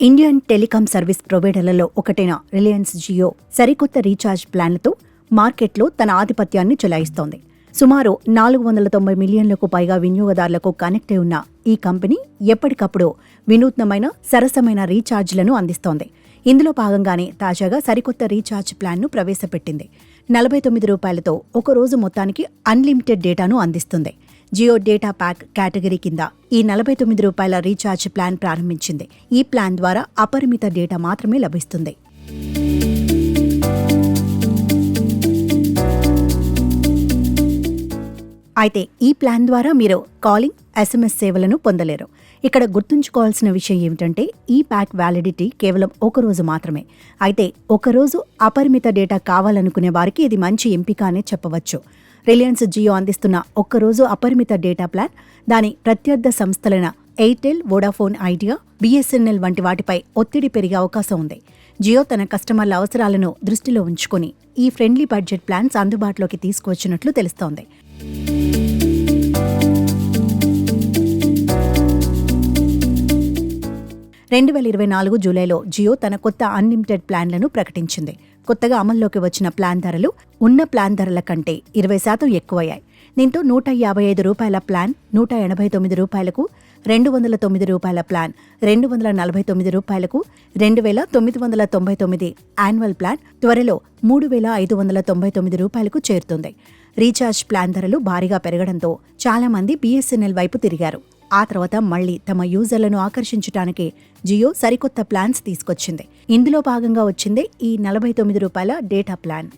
Indian telecom service ప్రొవైడర్లలో ఒకటైన Reliance Jio సరికొత్త recharge ప్లాన్లతో మార్కెట్లో తన ఆధిపత్యాన్ని చెలాయిస్తోంది. సుమారు 490 మిలియన్లకు పైగా వినియోగదారులకు కనెక్ట్ అయి ఉన్న ఈ కంపెనీ ఎప్పటికప్పుడు వినూత్నమైన సరసమైన రీఛార్జ్లను అందిస్తోంది. ఇందులో భాగంగానే తాజాగా సరికొత్త రీఛార్జ్ ప్లాన్ను ప్రవేశపెట్టింది. 49 రూపాయలతో ఒక రోజు మొత్తానికి అన్లిమిటెడ్ డేటాను అందిస్తుంది. జియో డేటా ప్యాక్ కేటగిరీ కింద ఈ 49 రూపాయల రీఛార్జ్ ప్లాన్ ప్రారంభించింది. ఈ ప్లాన్ ద్వారా అపరిమిత డేటా మాత్రమే లభిస్తుంది. అయితే ఈ ప్లాన్ ద్వారా మీరు కాలింగ్, SMS సేవలను పొందలేరు. ఇక్కడ గుర్తుంచుకోవాల్సిన విషయం ఏమిటంటే ఈ ప్యాక్ వ్యాలిడిటీ కేవలం ఒక రోజు మాత్రమే. అయితే ఒకరోజు అపరిమిత డేటా కావాలనుకునే వారికి ఇది మంచి ఎంపిక అనే చెప్పవచ్చు. రిలయన్స్ జియో అందిస్తున్న ఒక్కరోజు అపరిమిత డేటా ప్లాన్ దాని ప్రత్యర్థ సంస్థలైన ఎయిర్టెల్, వోడాఫోన్ ఐడియా, BSNL వంటి వాటిపై ఒత్తిడి పెరిగే అవకాశం ఉంది. జియో తన కస్టమర్ల అవసరాలను దృష్టిలో ఉంచుకుని ఈ ఫ్రెండ్లీ బడ్జెట్ ప్లాన్స్ అందుబాటులోకి తీసుకువచ్చినట్లు తెలుస్తోంది. జూలైలో జియో తన కొత్త అన్లిమిటెడ్ ప్లాన్లను ప్రకటించింది. కొత్తగా అమల్లోకి వచ్చిన ప్లాన్ ధరలు ఉన్న ప్లాన్ ధరల కంటే 20% ఎక్కువయ్యాయి. దీంతో 155 రూపాయల ప్లాన్ 189 రూపాయలకు, 209 రూపాయల ప్లాన్ 249 రూపాయలకు, 2,999 యాన్యువల్ ప్లాన్ త్వరలో 3,599 రూపాయలకు చేరుతుంది. రీఛార్జ్ ప్లాన్ ధరలు భారీగా పెరగడంతో చాలామంది BSNL వైపు తిరిగారు. ఆ తర్వాత మళ్లీ తమ యూజర్లను ఆకర్షించడానికి జియో సరికొత్త ప్లాన్స్ తీసుకొచ్చింది. ఇందులో భాగంగా వచ్చిందే ఈ 49 రూపాయల డేటా ప్లాన్.